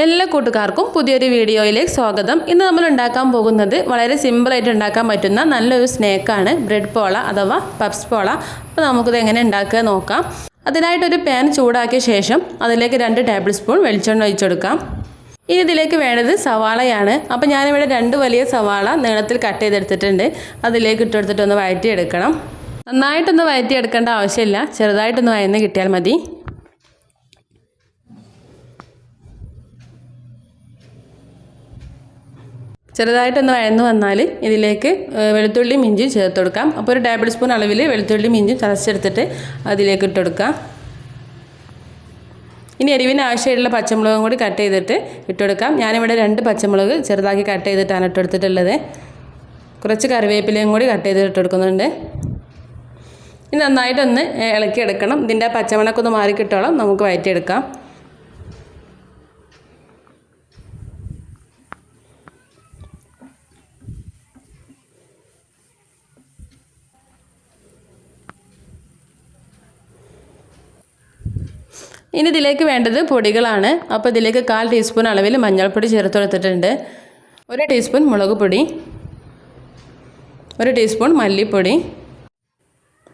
എല്ലാ കൂട്ടുകാർക്കും പുതിയൊരു വീഡിയോയിലേക്ക് സ്വാഗതം. ഇന്ന് നമ്മൾ ഉണ്ടാക്കാൻ പോകുന്നത് വളരെ സിമ്പിളായിട്ട് ഉണ്ടാക്കാൻ പറ്റുന്ന നല്ലൊരു സ്നാക്കാണ് ബ്രെഡ് പോള അഥവാ പപ്സ് പോള. അപ്പോൾ നമുക്കിത് എങ്ങനെ ഉണ്ടാക്കുക നോക്കാം. അതിനായിട്ടൊരു പാൻ ചൂടാക്കിയ ശേഷം അതിലേക്ക് 2 ടേബിൾ സ്പൂൺ വെളിച്ചെണ്ണ ഒഴിച്ചെടുക്കാം. ഇനി ഇതിലേക്ക് വേണ്ടത് സവാളയാണ്. അപ്പോൾ ഞാനിവിടെ 2 വലിയ സവാള നീളത്തിൽ കട്ട് ചെയ്തെടുത്തിട്ടുണ്ട്. അതിലേക്ക് ഇട്ടെടുത്തിട്ടൊന്ന് വഴറ്റിയെടുക്കണം. നന്നായിട്ടൊന്ന് വഴറ്റിയെടുക്കേണ്ട ആവശ്യമില്ല, ചെറുതായിട്ടൊന്ന് വഴന്ന് കിട്ടിയാൽ മതി. ചെറുതായിട്ടൊന്ന് വഴന്ന് വന്നാൽ ഇതിലേക്ക് വെളുത്തുള്ളിയും ഇഞ്ചിയും ചേർത്ത് കൊടുക്കാം. അപ്പോൾ ഒരു ടേബിൾ സ്പൂൺ അളവിൽ വെളുത്തുള്ളിയും ഇഞ്ചിയും ചതച്ചെടുത്തിട്ട് അതിലേക്ക് ഇട്ട് കൊടുക്കാം. ഇനി എരിവിന് ആവശ്യമായിട്ടുള്ള പച്ചമുളകും കൂടി കട്ട് ചെയ്തിട്ട് ഇട്ട് കൊടുക്കാം. ഞാനിവിടെ 2 പച്ചമുളക് ചെറുതാക്കി കട്ട് ചെയ്തിട്ടാണ് ഇട്ടെടുത്തിട്ടുള്ളത്. കുറച്ച് കറിവേപ്പിലയും കൂടി കട്ട് ചെയ്തിട്ട് ഇട്ട് കൊടുക്കുന്നുണ്ട്. ഇനി നന്നായിട്ടൊന്ന് ഇളക്കിയെടുക്കണം. ഇതിൻ്റെ പച്ചമണക്കൊന്ന് മാറി കിട്ടോളം നമുക്ക് വഴറ്റിയെടുക്കാം. ഇനി ഇതിലേക്ക് വേണ്ടത് പൊടികളാണ്. അപ്പോൾ ഇതിലേക്ക് 1/4 ടീസ്പൂൺ അളവിൽ മഞ്ഞൾപ്പൊടി ചേർത്ത് കൊടുത്തിട്ടുണ്ട്. 1 ടീസ്പൂൺ മുളക് പൊടി, 1 ടീസ്പൂൺ മല്ലിപ്പൊടി,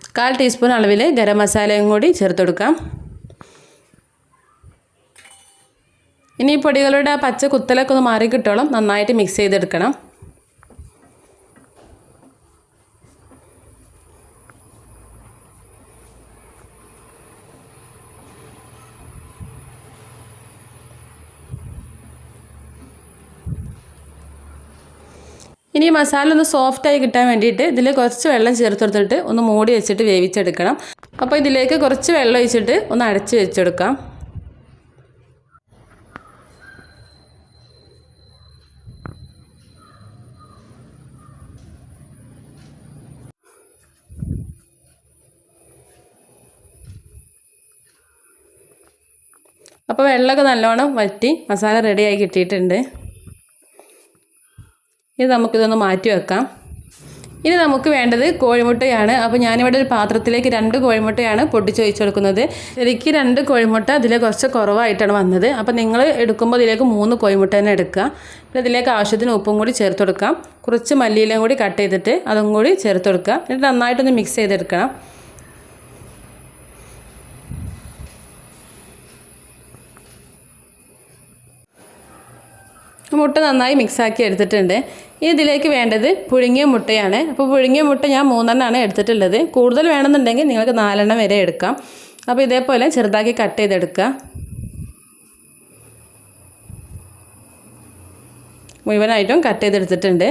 1/4 ടീസ്പൂൺ അളവിൽ ഗരം മസാലയും കൂടി ചേർത്ത് കൊടുക്കാം. ഇനി ഈ പൊടികളുടെ ആ പച്ച കുത്തലൊക്കെ ഒന്ന് മാറി കിട്ടോളം നന്നായിട്ട് മിക്സ് ചെയ്തെടുക്കണം. ഇനി മസാല ഒന്ന് സോഫ്റ്റായി കിട്ടാൻ വേണ്ടിയിട്ട് ഇതിൽ കുറച്ച് വെള്ളം ചേർത്ത് കൊടുത്തിട്ട് ഒന്ന് മൂടി വെച്ചിട്ട് വേവിച്ചെടുക്കണം. അപ്പോൾ ഇതിലേക്ക് കുറച്ച് വെള്ളം ഒഴിച്ചിട്ട് ഒന്ന് അടച്ച് വെച്ചെടുക്കാം. അപ്പോൾ വെള്ളമൊക്കെ നല്ലോണം വറ്റി മസാല റെഡിയായി കിട്ടിയിട്ടുണ്ട്. ഇത് നമുക്കിതൊന്ന് മാറ്റി വെക്കാം. ഇനി നമുക്ക് വേണ്ടത് കോഴിമുട്ടയാണ്. അപ്പോൾ ഞാനിവിടെ ഒരു പാത്രത്തിലേക്ക് 2 കോഴിമുട്ടയാണ് പൊട്ടിച്ച് ഒഴിച്ച് കൊടുക്കുന്നത്. ശരിക്കും 2 കോഴിമുട്ട ഇതിൽ കുറച്ച് കുറവായിട്ടാണ് വന്നത്. അപ്പോൾ നിങ്ങൾ എടുക്കുമ്പോൾ ഇതിലേക്ക് 3 കോഴിമുട്ട തന്നെ എടുക്കുക. പിന്നെ ഇതിലേക്ക് ആവശ്യത്തിന് ഉപ്പും കൂടി ചേർത്ത് കൊടുക്കാം. കുറച്ച് മല്ലിയിലയും കൂടി കട്ട് ചെയ്തിട്ട് അതും കൂടി ചേർത്ത് കൊടുക്കുക. എന്നിട്ട് നന്നായിട്ടൊന്ന് മിക്സ് ചെയ്തെടുക്കണം. മുട്ട നന്നായി മിക്സാക്കി എടുത്തിട്ടുണ്ട്. ഇനി ഇതിലേക്ക് വേണ്ടത് പുഴുങ്ങിയ മുട്ടയാണ്. അപ്പോൾ പുഴുങ്ങിയ മുട്ട ഞാൻ 3 എണ്ണമാണ് എടുത്തിട്ടുള്ളത്. കൂടുതൽ വേണമെന്നുണ്ടെങ്കിൽ നിങ്ങൾക്ക് 4 എണ്ണം വരെ എടുക്കാം. അപ്പോൾ ഇതേപോലെ ചെറുതാക്കി കട്ട് ചെയ്തെടുക്കുക. മുഴുവനായിട്ടും കട്ട് ചെയ്തെടുത്തിട്ടുണ്ട്.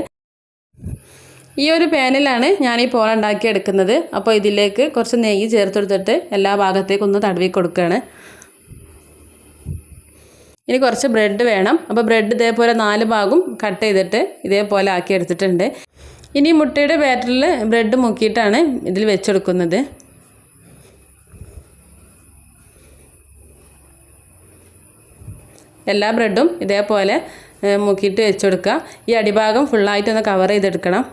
ഈ ഒരു പാനിലാണ് ഞാൻ ഈ പോള ഉണ്ടാക്കി എടുക്കുന്നത്. അപ്പോൾ ഇതിലേക്ക് കുറച്ച് നെയ്യ് ചേർത്ത് കൊടുത്തിട്ട് എല്ലാ ഭാഗത്തേക്കൊന്ന് തടവി കൊടുക്കുകയാണ്. ഇനി കുറച്ച് ബ്രെഡ് വേണം. അപ്പോൾ ബ്രെഡ് ഇതേപോലെ 4 ഭാഗം കട്ട് ചെയ്തിട്ട് ഇതേപോലെ ആക്കി എടുത്തിട്ടുണ്ട്. ഇനി മുട്ടയുടെ ബാറ്ററിൽ ബ്രെഡ് മുക്കിയിട്ടാണ് ഇതിൽ വെച്ചെടുക്കുന്നത്. എല്ലാ ബ്രെഡും ഇതേപോലെ മുക്കിയിട്ട് വെച്ചെടുക്കുക. ഈ അടിഭാഗം ഫുള്ളായിട്ടൊന്ന് കവർ ചെയ്തെടുക്കണം.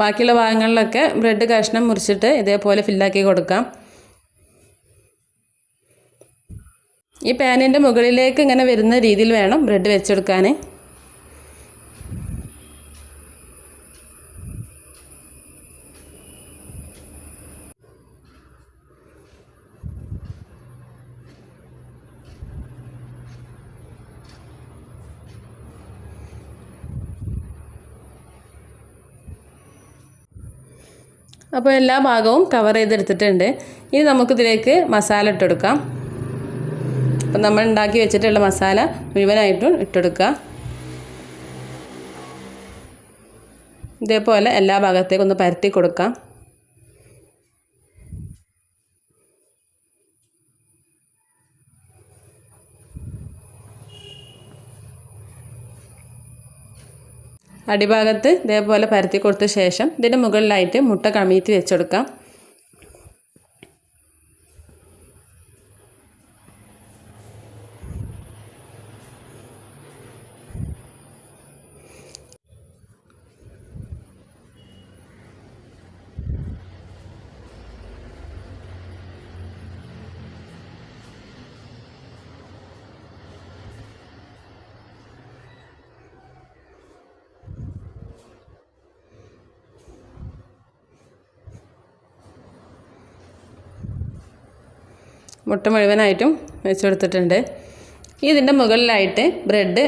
ബാക്കിയുള്ള ഭാഗങ്ങളിലൊക്കെ ബ്രെഡ് കഷ്ണം മുറിച്ചിട്ട് ഇതേപോലെ ഫില്ലാക്കി കൊടുക്കാം. ഈ പാനിൻ്റെ മുകളിലേക്ക് ഇങ്ങനെ വരുന്ന രീതിയിൽ വേണം ബ്രെഡ് വെച്ചെടുക്കാൻ. അപ്പോൾ എല്ലാ ഭാഗവും കവർ ചെയ്തെടുത്തിട്ടുണ്ട്. ഇനി നമുക്കിതിലേക്ക് മസാല ഇട്ടെടുക്കാം. അപ്പോൾ നമ്മൾ ഉണ്ടാക്കി വെച്ചിട്ടുള്ള മസാല മുഴുവനായിട്ടും ഇട്ടെടുക്കുക. ഇതേപോലെ എല്ലാ ഭാഗത്തേക്കൊന്ന് പരത്തി കൊടുക്കാം. അടിഭാഗത്ത് ഇതേപോലെ പരത്തി കൊടുത്ത ശേഷം ഇതിൻ്റെ മുകളിലായിട്ട് മുട്ട കമിഴ്ത്തി വെച്ചെടുക്കാം. മുട്ട മുഴുവനായിട്ടും വെച്ചെടുത്തിട്ടുണ്ട്. ഇതിൻ്റെ മുകളിലായിട്ട് ബ്രെഡ്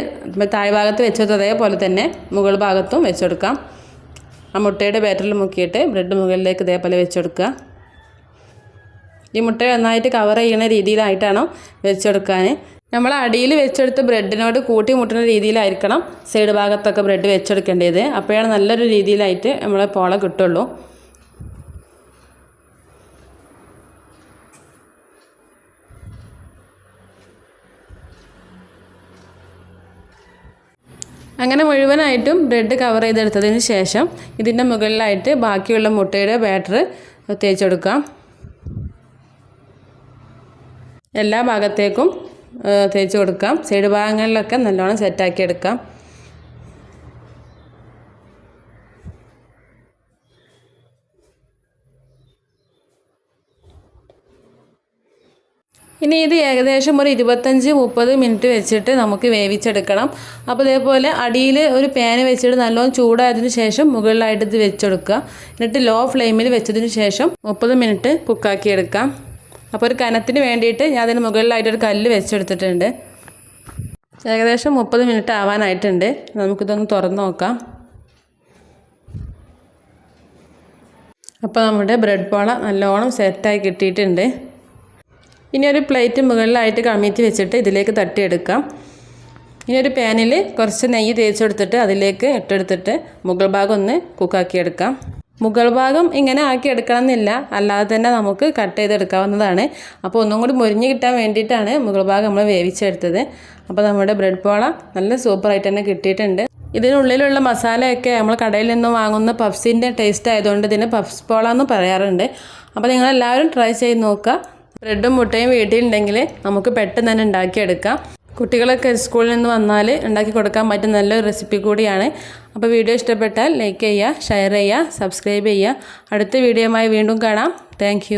താഴ്ഭാഗത്ത് വെച്ചത് അതേപോലെ തന്നെ മുകൾ ഭാഗത്തും വെച്ചെടുക്കാം. ആ മുട്ടയുടെ ബാറ്ററിൽ മുക്കിയിട്ട് ബ്രെഡ് മുകളിലേക്ക് ഇതേപോലെ വെച്ചെടുക്കുക. ഈ മുട്ട നന്നായിട്ട് കവർ ചെയ്യുന്ന രീതിയിലായിട്ടാണ് വെച്ചെടുക്കാൻ. നമ്മൾ അടിയിൽ വെച്ചെടുത്ത് ബ്രെഡിനോട് കൂട്ടി മുട്ടുന്ന രീതിയിലായിരിക്കണം സൈഡ് ഭാഗത്തൊക്കെ ബ്രെഡ് വെച്ചെടുക്കേണ്ടത്. അപ്പോഴാണ് നല്ലൊരു രീതിയിലായിട്ട് നമ്മളെ പോള കിട്ടുള്ളൂ. അങ്ങനെ മുഴുവനായിട്ടും ബ്രെഡ് കവർ ചെയ്തെടുത്തതിന് ശേഷം ഇതിൻ്റെ മുകളിലായിട്ട് ബാക്കിയുള്ള മുട്ടയുടെ ബാറ്റർ തേച്ചെടുക്കാം. എല്ലാ ഭാഗത്തേക്കും തേച്ച് കൊടുക്കാം. സൈഡ് ഭാഗങ്ങളിലൊക്കെ നല്ലോണം സെറ്റാക്കി എടുക്കാം. ഇനി ഇത് ഏകദേശം ഒരു 25-30 മിനിറ്റ് വെച്ചിട്ട് നമുക്ക് വേവിച്ചെടുക്കണം. അപ്പോൾ ഇതേപോലെ അടിയിൽ ഒരു പാൻ വെച്ചിട്ട് നല്ലോണം ചൂടായതിനു ശേഷം മുകളിലായിട്ട് ഇത് വെച്ചെടുക്കുക. എന്നിട്ട് ലോ ഫ്ലെയിമിൽ വെച്ചതിന് ശേഷം 30 മിനിറ്റ് കുക്കാക്കി എടുക്കാം. അപ്പോൾ ഒരു കനത്തിന് വേണ്ടിയിട്ട് ഞാൻ അതിന് മുകളിലായിട്ടൊരു കല്ല് വെച്ചെടുത്തിട്ടുണ്ട്. ഏകദേശം 30 മിനിറ്റ് ആവാനായിട്ടുണ്ട്. നമുക്കിതൊന്ന് തുറന്ന് നോക്കാം. അപ്പോൾ നമ്മുടെ ബ്രെഡ് പോള നല്ലോണം സെറ്റായി കിട്ടിയിട്ടുണ്ട്. ഇനി ഒരു പ്ലേറ്റ് മുകളിലായിട്ട് കമിഴ്ത്തി വെച്ചിട്ട് ഇതിലേക്ക് തട്ടിയെടുക്കാം. ഇനി ഒരു പാനിൽ കുറച്ച് നെയ്യ് തേച്ചെടുത്തിട്ട് അതിലേക്ക് ഇട്ടെടുത്തിട്ട് മുകൾ ഭാഗം ഒന്ന് കുക്കാക്കിയെടുക്കാം. മുകൾ ഭാഗം ഇങ്ങനെ ആക്കി എടുക്കണം എന്നില്ല, അല്ലാതെ തന്നെ നമുക്ക് കട്ട് ചെയ്തെടുക്കാവുന്നതാണ്. അപ്പോൾ ഒന്നും കൂടി മുരിഞ്ഞ് കിട്ടാൻ വേണ്ടിയിട്ടാണ് മുകൾ ഭാഗം നമ്മൾ വേവിച്ചെടുത്തത്. അപ്പോൾ നമ്മുടെ ബ്രെഡ് പോള നല്ല സൂപ്പറായിട്ട് തന്നെ കിട്ടിയിട്ടുണ്ട്. ഇതിനുള്ളിലുള്ള മസാലയൊക്കെ നമ്മൾ കടയിൽ നിന്ന് വാങ്ങുന്ന പഫ്സിൻ്റെ ടേസ്റ്റ് ആയതുകൊണ്ട് ഇതിന് പഫ്സ് പോള എന്ന് പറയാറുണ്ട്. അപ്പോൾ നിങ്ങളെല്ലാവരും ട്രൈ ചെയ്ത് നോക്കുക. ബ്രെഡും മുട്ടയും വീട്ടിലുണ്ടെങ്കിൽ നമുക്ക് പെട്ടെന്ന് തന്നെ ഉണ്ടാക്കിയെടുക്കാം. കുട്ടികളൊക്കെ സ്കൂളിൽ നിന്ന് വന്നാൽ ഉണ്ടാക്കി കൊടുക്കാൻ പറ്റുന്ന നല്ലൊരു റെസിപ്പി കൂടിയാണ്. അപ്പോൾ വീഡിയോ ഇഷ്ടപ്പെട്ടാൽ ലൈക്ക് ചെയ്യുക, ഷെയർ ചെയ്യുക, സബ്സ്ക്രൈബ് ചെയ്യുക. അടുത്ത വീഡിയോയുമായി വീണ്ടും കാണാം. താങ്ക്